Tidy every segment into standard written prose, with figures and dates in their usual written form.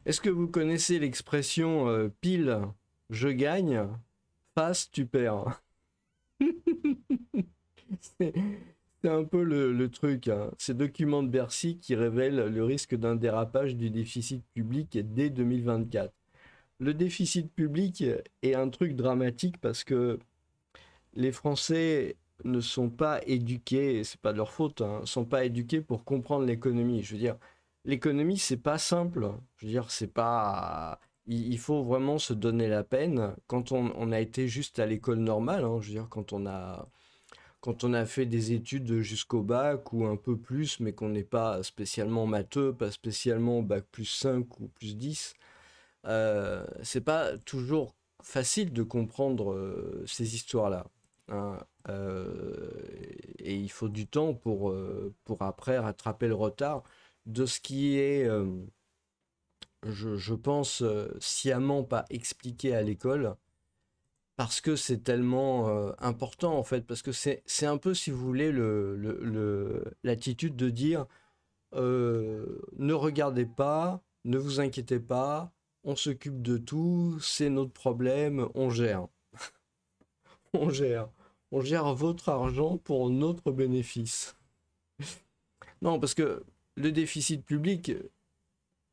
Est-ce que vous connaissez l'expression pile, je gagne, face, tu perds? C'est c'est un peu le truc, hein. Ces documents de Bercy qui révèlent le risque d'un dérapage du déficit public dès 2024. Le déficit public est un truc dramatique parce que les Français ne sont pas éduqués, et c'est pas de leur faute, hein, sont pas éduqués pour comprendre l'économie. Je veux dire, l'économie, c'est pas simple. Je veux dire, c'est pas. Il faut vraiment se donner la peine. Quand on a été juste à l'école normale, hein, je veux dire, quand on a fait des études jusqu'au bac ou un peu plus, mais qu'on n'est pas spécialement matheux, pas spécialement bac plus 5 ou plus 10, c'est pas toujours facile de comprendre ces histoires-là, hein. Euh, et il faut du temps pour après rattraper le retard de ce qui est, je pense, sciemment pas expliqué à l'école, parce que c'est tellement important en fait, parce que c'est un peu, si vous voulez, l'attitude de dire ne regardez pas, ne vous inquiétez pas, on s'occupe de tout, c'est notre problème, on gère. On gère. On gère votre argent pour notre bénéfice. Non, parce que le déficit public,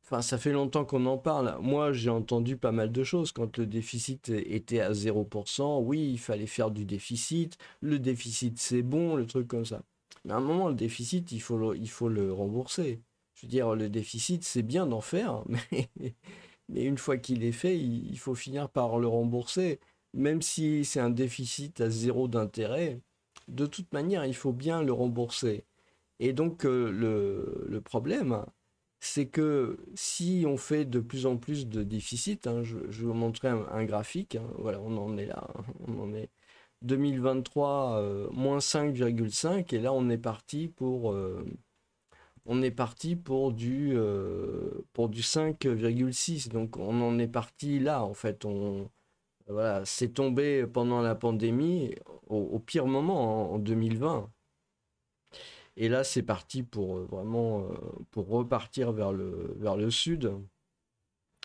enfin, ça fait longtemps qu'on en parle. Moi, j'ai entendu pas mal de choses quand le déficit était à 0%. Oui, il fallait faire du déficit. Le déficit, c'est bon, le truc comme ça. Mais à un moment, le déficit, il faut le rembourser. Je veux dire, le déficit, c'est bien d'en faire, mais une fois qu'il est fait, il faut finir par le rembourser. Même si c'est un déficit à zéro d'intérêt, de toute manière, il faut bien le rembourser. Et donc, le problème, c'est que si on fait de plus en plus de déficit, hein, je vais vous montrer un graphique, hein, voilà, on en est là, hein, on en est 2023, moins 5,5, et là on est parti pour du 5,6. Donc on en est parti là, en fait. Voilà, c'est tombé pendant la pandémie, au pire moment, en 2020. Et là, c'est parti pour vraiment pour repartir vers le sud.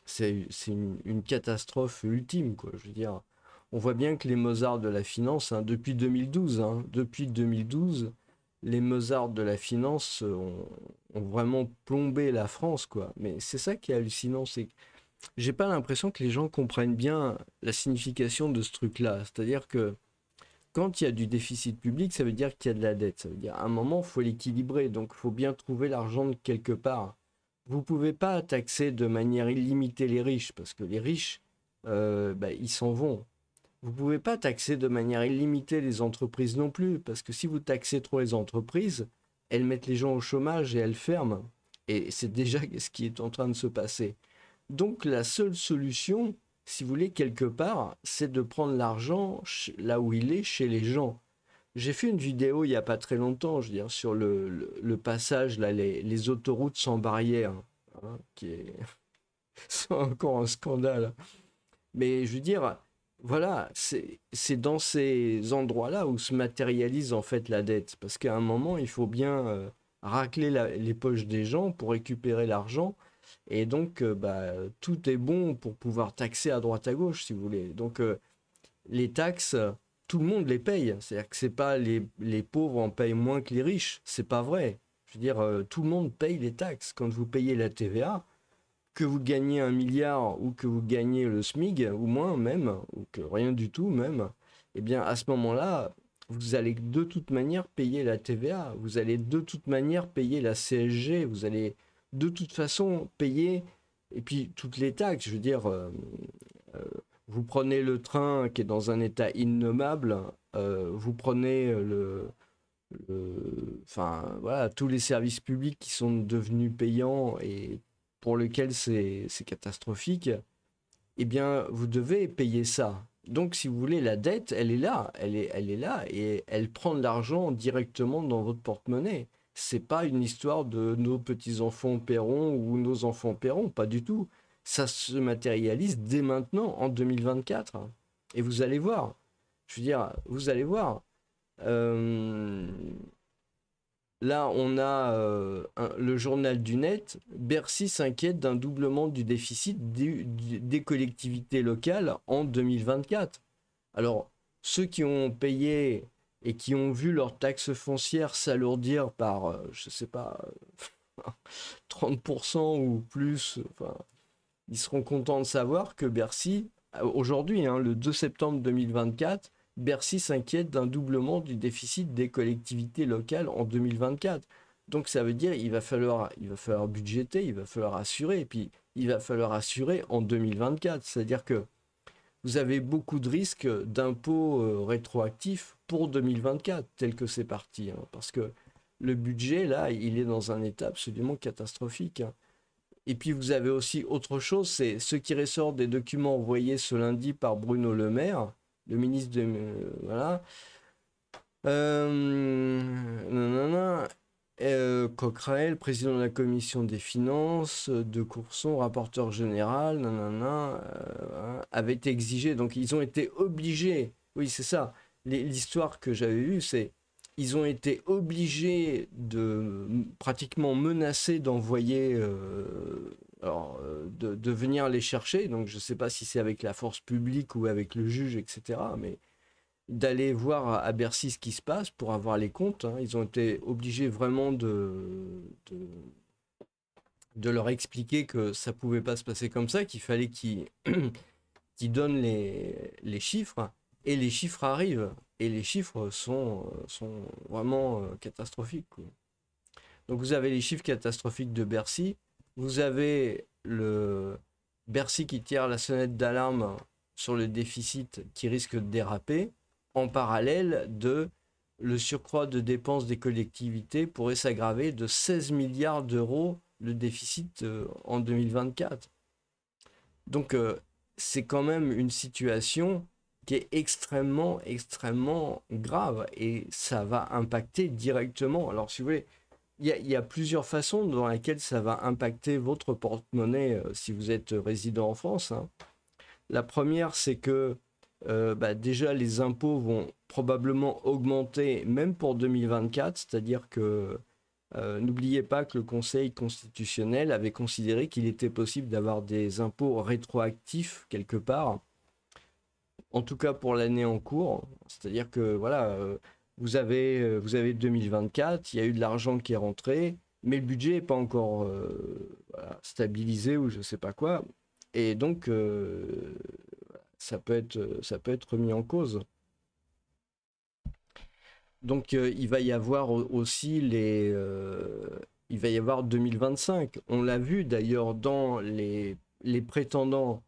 C'est une catastrophe ultime, quoi. Je veux dire, on voit bien que les Mozart de la finance, hein, depuis 2012, hein, depuis 2012, les Mozart de la finance ont vraiment plombé la France, quoi. Mais c'est ça qui est hallucinant, c'est que j'ai pas l'impression que les gens comprennent bien la signification de ce truc-là. C'est-à-dire que quand il y a du déficit public, ça veut dire qu'il y a de la dette. Ça veut dire à un moment, il faut l'équilibrer. Donc, il faut bien trouver l'argent de quelque part. Vous ne pouvez pas taxer de manière illimitée les riches, parce que les riches, bah, ils s'en vont. Vous ne pouvez pas taxer de manière illimitée les entreprises non plus, parce que si vous taxez trop les entreprises, elles mettent les gens au chômage et elles ferment. Et c'est déjà ce qui est en train de se passer. Donc la seule solution, si vous voulez, quelque part, c'est de prendre l'argent là où il est, chez les gens. J'ai fait une vidéo il n'y a pas très longtemps, je veux dire, sur le passage, là, les autoroutes sans barrière, hein, qui est c'est encore un scandale. Mais je veux dire, voilà, c'est dans ces endroits-là où se matérialise en fait la dette. Parce qu'à un moment, il faut bien racler les poches des gens pour récupérer l'argent. Et donc, bah, tout est bon pour pouvoir taxer à droite à gauche, si vous voulez. Donc, les taxes, tout le monde les paye. C'est-à-dire que c'est pas les pauvres en payent moins que les riches. C'est pas vrai. Je veux dire, tout le monde paye les taxes. Quand vous payez la TVA, que vous gagnez 1 milliard ou que vous gagnez le SMIC, ou moins même, ou que rien du tout même, eh bien, à ce moment-là, vous allez de toute manière payer la TVA. Vous allez de toute manière payer la CSG. Vous allez de toute façon payer, et puis toutes les taxes. Je veux dire, euh, vous prenez le train qui est dans un état innommable, vous prenez enfin voilà, tous les services publics qui sont devenus payants et pour lesquels c'est catastrophique, eh bien vous devez payer ça. Donc si vous voulez, la dette, elle est là, elle est là et elle prend de l'argent directement dans votre porte-monnaie. C'est pas une histoire de nos petits-enfants paieront ou nos enfants paieront, pas du tout. Ça se matérialise dès maintenant, en 2024. Et vous allez voir. Je veux dire, vous allez voir. Euh, là, on a le journal du net. Bercy s'inquiète d'un doublement du déficit des collectivités locales en 2024. Alors, ceux qui ont payé et qui ont vu leur taxe foncière s'alourdir par, je sais pas, 30% ou plus, enfin, ils seront contents de savoir que Bercy, aujourd'hui, hein, le 2 septembre 2024, Bercy s'inquiète d'un doublement du déficit des collectivités locales en 2024. Donc ça veut dire qu'il va falloir budgéter, il va falloir assurer, et puis il va falloir assurer en 2024. C'est-à-dire que vous avez beaucoup de risques d'impôts rétroactifs pour 2024, tel que c'est parti. Hein, parce que le budget, là, il est dans un état absolument catastrophique. Hein. Et puis vous avez aussi autre chose, c'est ce qui ressort des documents envoyés ce lundi par Bruno Le Maire, le ministre de... voilà. Nanana, Coquerel, président de la commission des finances, de Courson, rapporteur général, nanana, avait exigé, donc ils ont été obligés, oui c'est ça, l'histoire que j'avais vue, c'est ils ont été obligés de pratiquement menacer d'envoyer, de venir les chercher, donc je ne sais pas si c'est avec la force publique ou avec le juge, etc., mais d'aller voir à Bercy ce qui se passe pour avoir les comptes. Hein. Ils ont été obligés vraiment de leur expliquer que ça pouvait pas se passer comme ça, qu'il fallait qu'ils donnent les chiffres, et les chiffres arrivent, et les chiffres sont vraiment catastrophiques. Quoi. Donc vous avez les chiffres catastrophiques de Bercy, vous avez le Bercy qui tire la sonnette d'alarme sur le déficit qui risque de déraper, en parallèle de le surcroît de dépenses des collectivités pourrait s'aggraver de 16 milliards d'euros le déficit en 2024. Donc c'est quand même une situation qui est extrêmement, extrêmement grave et ça va impacter directement. Alors si vous voulez, il y a plusieurs façons dans lesquelles ça va impacter votre porte-monnaie si vous êtes résident en France. Hein. La première, c'est que déjà les impôts vont probablement augmenter même pour 2024, c'est-à-dire que n'oubliez pas que le Conseil constitutionnel avait considéré qu'il était possible d'avoir des impôts rétroactifs quelque part, en tout cas pour l'année en cours, c'est-à-dire que voilà, vous avez 2024, il y a eu de l'argent qui est rentré, mais le budget n'est pas encore stabilisé ou je ne sais pas quoi, et donc ça peut être remis en cause. Donc il va y avoir aussi il va y avoir 2025. On l'a vu d'ailleurs dans les prétendants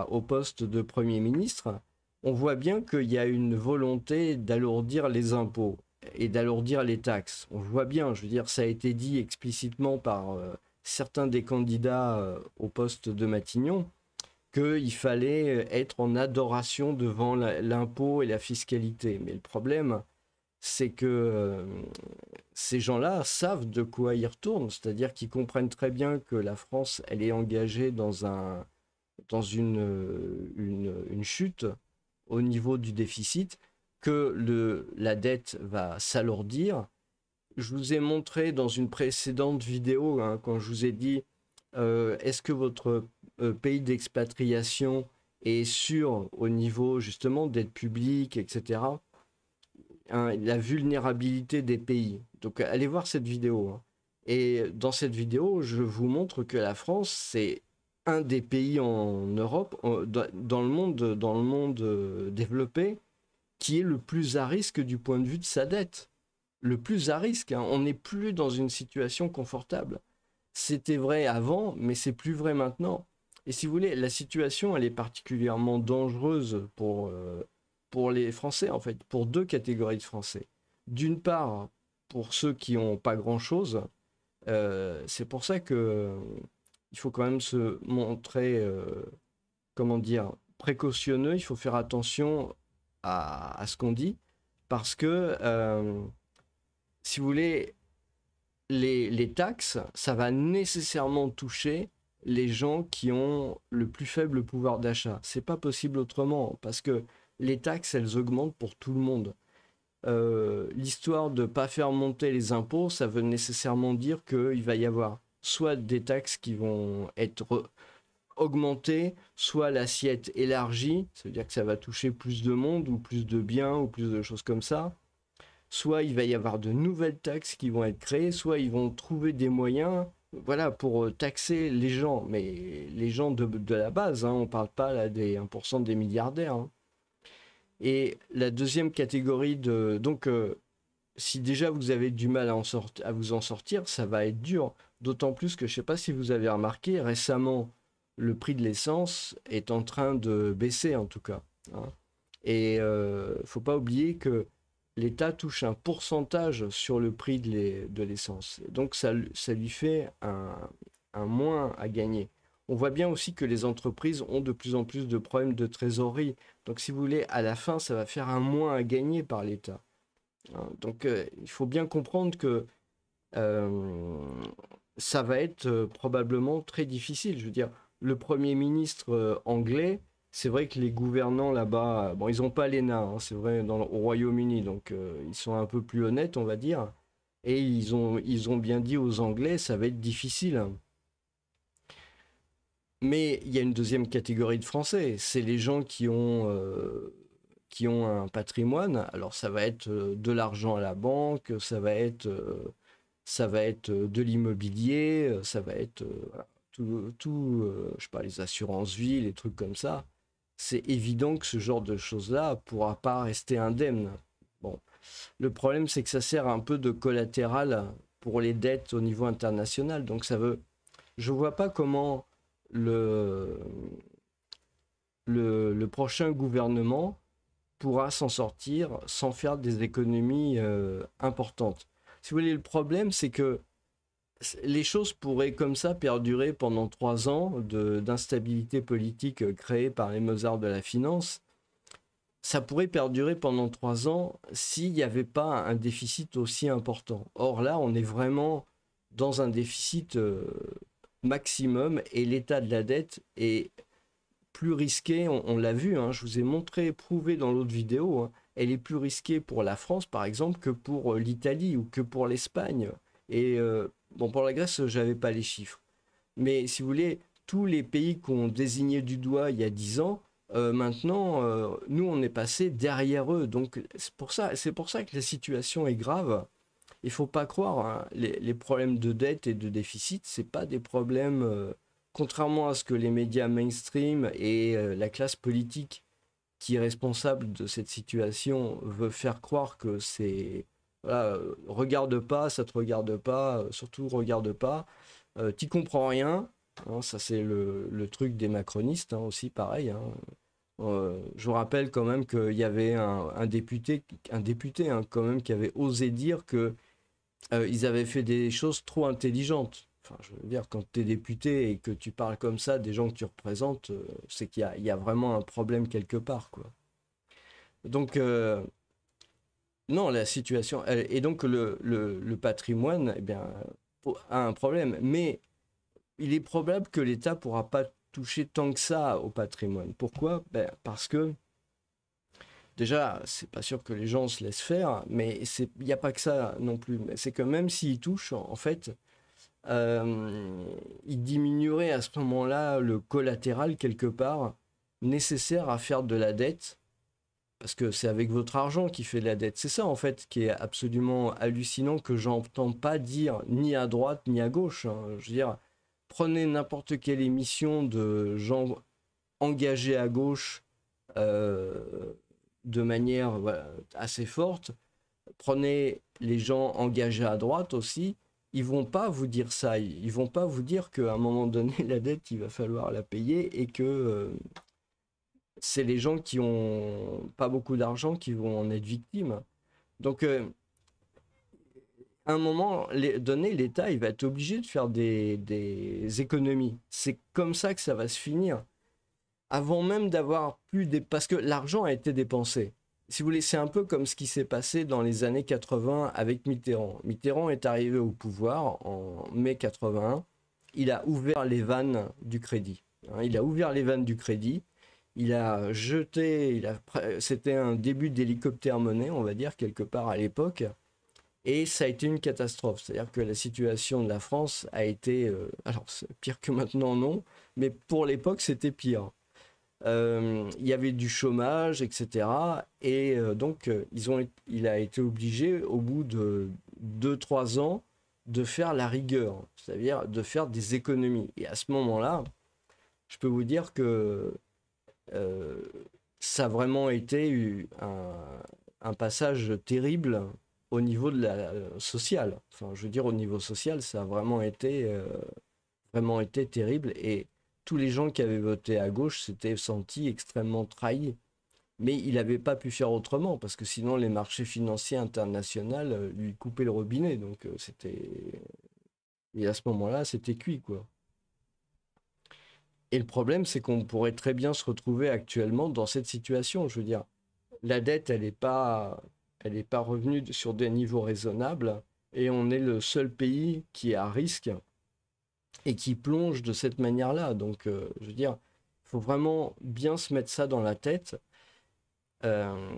au poste de Premier ministre. On voit bien qu'il y a une volonté d'alourdir les impôts et d'alourdir les taxes. On voit bien, je veux dire, ça a été dit explicitement par certains des candidats au poste de Matignon, qu'il fallait être en adoration devant l'impôt et la fiscalité. Mais le problème, c'est que ces gens-là savent de quoi ils retournent, c'est-à-dire qu'ils comprennent très bien que la France, elle est engagée dans une chute au niveau du déficit, que la dette va s'alourdir. Je vous ai montré dans une précédente vidéo, hein, quand je vous ai dit est-ce que votre pays d'expatriation est sûr au niveau justement d'aide publique, etc. Hein, la vulnérabilité des pays. Donc allez voir cette vidéo. Hein. Et dans cette vidéo, je vous montre que la France, c'est un des pays en Europe, dans le monde développé, qui est le plus à risque du point de vue de sa dette. Le plus à risque. Hein. On n'est plus dans une situation confortable. C'était vrai avant, mais c'est plus vrai maintenant. Et si vous voulez, la situation, elle est particulièrement dangereuse pour les Français, en fait, pour deux catégories de Français. D'une part, pour ceux qui n'ont pas grand-chose, c'est pour ça que il faut quand même se montrer, comment dire, précautionneux, il faut faire attention à ce qu'on dit, parce que, si vous voulez, les taxes, ça va nécessairement toucher les gens qui ont le plus faible pouvoir d'achat. C'est pas possible autrement, parce que les taxes, elles augmentent pour tout le monde. l'histoire de ne pas faire monter les impôts, ça veut nécessairement dire qu'il va y avoir soit des taxes qui vont être augmentées, soit l'assiette élargie, ça veut dire que ça va toucher plus de monde ou plus de biens ou plus de choses comme ça. Soit il va y avoir de nouvelles taxes qui vont être créées, soit ils vont trouver des moyens, voilà, pour taxer les gens, mais les gens de la base, hein, on ne parle pas là des 1% des milliardaires. Hein. Et la deuxième catégorie de... Donc, si déjà vous avez du mal à vous en sortir, ça va être dur. D'autant plus que, je ne sais pas si vous avez remarqué, récemment, le prix de l'essence est en train de baisser, en tout cas. Hein. Et il ne faut pas oublier que l'État touche un pourcentage sur le prix de l'essence. Donc, ça lui fait un moins à gagner. On voit bien aussi que les entreprises ont de plus en plus de problèmes de trésorerie. Donc, si vous voulez, à la fin, ça va faire un moins à gagner par l'État. Hein. Donc, il faut bien comprendre que ça va être probablement très difficile. Je veux dire, le Premier ministre anglais, c'est vrai que les gouvernants là-bas, bon, ils n'ont pas l'ENA, hein, c'est vrai, au Royaume-Uni, donc ils sont un peu plus honnêtes, on va dire. Et ils ont bien dit aux Anglais, ça va être difficile. Mais il y a une deuxième catégorie de Français, c'est les gens qui ont un patrimoine. Alors ça va être de l'argent à la banque, ça va être de l'immobilier, ça va être voilà, je sais pas, les assurances vie, les trucs comme ça. C'est évident que ce genre de choses-là pourra pas rester indemne. Bon, le problème c'est que ça sert un peu de collatéral pour les dettes au niveau international. Donc je vois pas comment le prochain gouvernement pourra s'en sortir sans faire des économies importantes. Si vous voulez, le problème, c'est que les choses pourraient comme ça perdurer pendant 3 ans d'instabilité politique créée par les Mozart de la finance. Ça pourrait perdurer pendant 3 ans s'il n'y avait pas un déficit aussi important. Or là, on est vraiment dans un déficit maximum et l'état de la dette est plus risquée, on l'a vu, hein, je vous ai montré, prouvé dans l'autre vidéo, hein, elle est plus risquée pour la France par exemple que pour l'Italie ou que pour l'Espagne. Et bon, pour la Grèce, j'avais pas les chiffres. Mais si vous voulez, tous les pays qu'on désignait du doigt il y a 10 ans, maintenant, nous, on est passé derrière eux. Donc, c'est pour ça que la situation est grave. Il ne faut pas croire, hein, les problèmes de dette et de déficit, c'est pas des problèmes, contrairement à ce que les médias mainstream et la classe politique qui est responsable de cette situation veut faire croire que c'est... Voilà, regarde pas, ça te regarde pas, surtout regarde pas, t'y comprends rien, hein, ça c'est le truc des macronistes, hein, aussi pareil. Hein. Je vous rappelle quand même qu'il y avait un député hein, quand même qui avait osé dire que ils avaient fait des choses trop intelligentes. Enfin, je veux dire, quand tu es député et que tu parles comme ça des gens que tu représentes, c'est qu'il y a vraiment un problème quelque part, quoi. Donc, non, la situation... Et donc, le patrimoine, eh bien, a un problème. Mais il est probable que l'État ne pourra pas toucher tant que ça au patrimoine. Pourquoi? Ben, parce que, déjà, c'est pas sûr que les gens se laissent faire, mais il n'y a pas que ça non plus. C'est que même s'ils touchent, en fait, il diminuerait à ce moment-là le collatéral quelque part nécessaire à faire de la dette, parce que c'est avec votre argent qui fait de la dette. C'est ça en fait qui est absolument hallucinant, que j'entends pas dire ni à droite ni à gauche. Hein. Je veux dire, prenez n'importe quelle émission de gens engagés à gauche de manière voilà, assez forte, prenez les gens engagés à droite aussi, ils vont pas vous dire ça, ils vont pas vous dire qu'à un moment donné la dette il va falloir la payer et que c'est les gens qui ont pas beaucoup d'argent qui vont en être victimes. Donc à un moment donné l'État il va être obligé de faire des économies. C'est comme ça que ça va se finir. Avant même d'avoir plus des... Parce que l'argent a été dépensé. Si vous voulez, c'est un peu comme ce qui s'est passé dans les années 80 avec Mitterrand. Mitterrand est arrivé au pouvoir en mai 81. Il a ouvert les vannes du crédit. Il a ouvert les vannes du crédit. il a jeté, c'était un début d'hélicoptère-monnaie, on va dire, quelque part à l'époque. Et ça a été une catastrophe. C'est-à-dire que la situation de la France a été... alors, c'est pire que maintenant, non. Mais pour l'époque, c'était pire. Il y avait du chômage, etc. Et donc, il a été obligé, au bout de 2 3 ans, de faire la rigueur. C'est-à-dire de faire des économies. Et à ce moment-là, je peux vous dire que euh, ça a vraiment été un passage terrible au niveau de la sociale. Enfin, je veux dire, au niveau social, ça a vraiment été terrible. Et tous les gens qui avaient voté à gauche s'étaient sentis extrêmement trahis. Mais il n'avait pas pu faire autrement, parce que sinon les marchés financiers internationaux lui coupaient le robinet. Donc c'était... Et à ce moment-là, c'était cuit, quoi. Et le problème, c'est qu'on pourrait très bien se retrouver actuellement dans cette situation. Je veux dire, la dette, elle est pas revenue sur des niveaux raisonnables, et on est le seul pays qui est à risque et qui plonge de cette manière-là. Donc, je veux dire, il faut vraiment bien se mettre ça dans la tête. Euh,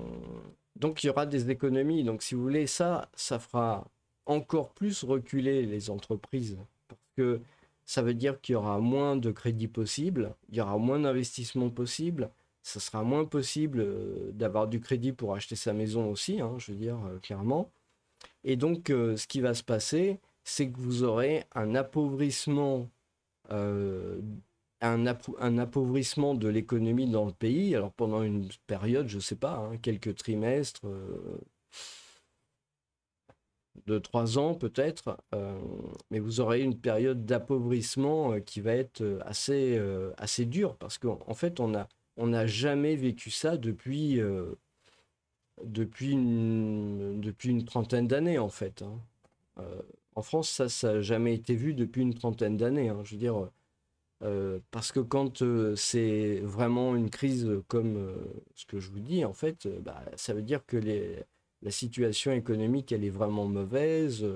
donc, il y aura des économies. Donc, si vous voulez, ça fera encore plus reculer les entreprises, parce que ça veut dire qu'il y aura moins de crédits possibles, il y aura moins d'investissements possibles, ça sera moins possible d'avoir du crédit pour acheter sa maison aussi, hein, je veux dire, clairement. Et donc, ce qui va se passer, c'est que vous aurez un appauvrissement, euh, un appauvrissement de l'économie dans le pays. Alors, pendant une période, je ne sais pas, hein, quelques trimestres, de 3 ans peut-être, mais vous aurez une période d'appauvrissement qui va être assez dure, parce qu'en fait, on n'a jamais vécu ça depuis une trentaine d'années, en fait, hein. En France, ça n'a jamais été vu depuis une trentaine d'années, hein. Je veux dire, parce que quand c'est vraiment une crise comme ce que je vous dis, en fait, bah, ça veut dire que la situation économique, elle est vraiment mauvaise.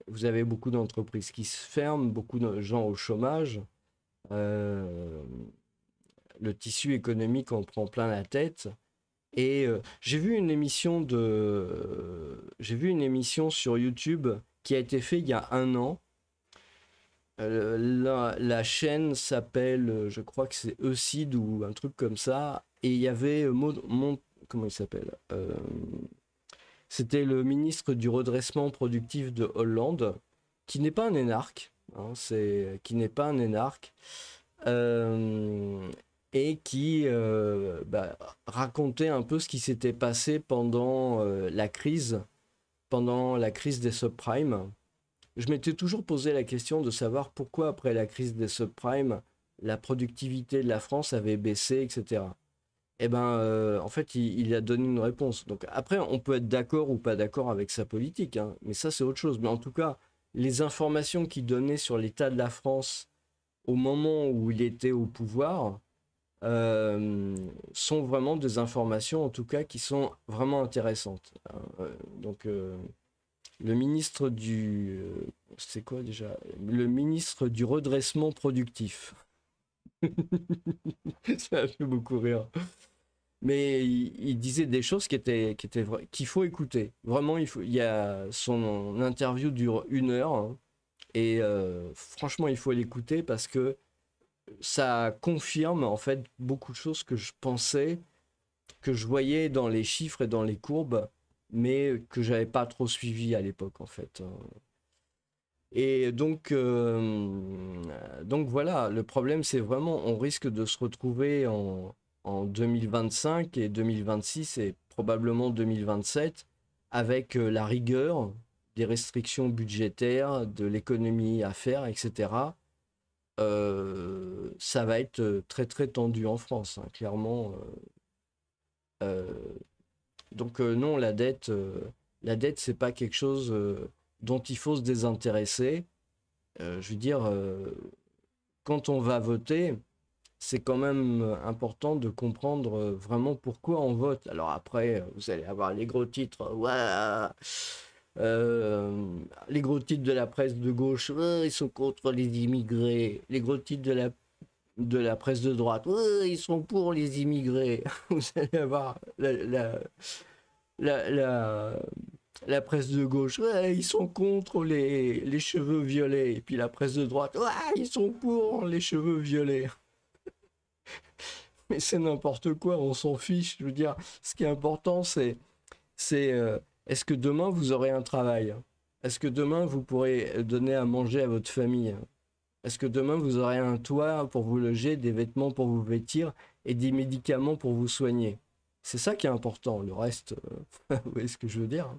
Vous avez beaucoup d'entreprises qui se ferment, beaucoup de gens au chômage. euh, le tissu économique en prend plein la tête. Et j'ai vu une émission sur YouTube qui a été faite il y a un an. La chaîne s'appelle, je crois que c'est Eucide ou un truc comme ça. Et il y avait comment il s'appelle, c'était le ministre du redressement productif de Hollande, qui n'est pas un énarque, hein, qui n'est pas un énarque, euh, et qui bah, racontait un peu ce qui s'était passé pendant la crise des subprimes. Je m'étais toujours posé la question de savoir pourquoi, après la crise des subprimes, la productivité de la France avait baissé, etc. Eh ben, en fait, il a donné une réponse. Donc après, on peut être d'accord ou pas d'accord avec sa politique, hein, mais ça, c'est autre chose. Mais en tout cas, les informations qu'il donnait sur l'état de la France au moment où il était au pouvoir sont vraiment des informations, en tout cas, qui sont vraiment intéressantes, hein. Donc, le ministre c'est quoi déjà? Le ministre du redressement productif. Ça a fait beaucoup rire. Mais il disait des choses qu'il faut écouter. Vraiment, il y a son interview dure 1 heure, hein, et franchement, il faut l'écouter parce que ça confirme en fait beaucoup de choses que je pensais, que je voyais dans les chiffres et dans les courbes, mais que j'avais pas trop suivi à l'époque en fait, hein. Et donc voilà, le problème c'est vraiment, on risque de se retrouver en 2025 et 2026 et probablement 2027 avec la rigueur des restrictions budgétaires, de l'économie à faire, etc. Ça va être très très tendu en France, hein, clairement. Euh, donc non, la dette c'est pas quelque chose dont il faut se désintéresser. Je veux dire, quand on va voter, c'est quand même important de comprendre vraiment pourquoi on vote. Alors après, vous allez avoir les gros titres, ouah, les gros titres de la presse de gauche, ouais, ils sont contre les immigrés. Les gros titres de la presse de droite. Ouais, ils sont pour les immigrés. Vous allez avoir la, la, la presse de gauche. Ouais, ils sont contre les cheveux violets. Et puis la presse de droite. Ouais, ils sont pour les cheveux violets. Mais c'est n'importe quoi, on s'en fiche. Je veux dire, ce qui est important, c'est est-ce que demain vous aurez un travail? Est-ce que demain vous pourrez donner à manger à votre famille? Est-ce que demain vous aurez un toit pour vous loger, des vêtements pour vous vêtir et des médicaments pour vous soigner? C'est ça qui est important. Le reste, vous voyez ce que je veux dire?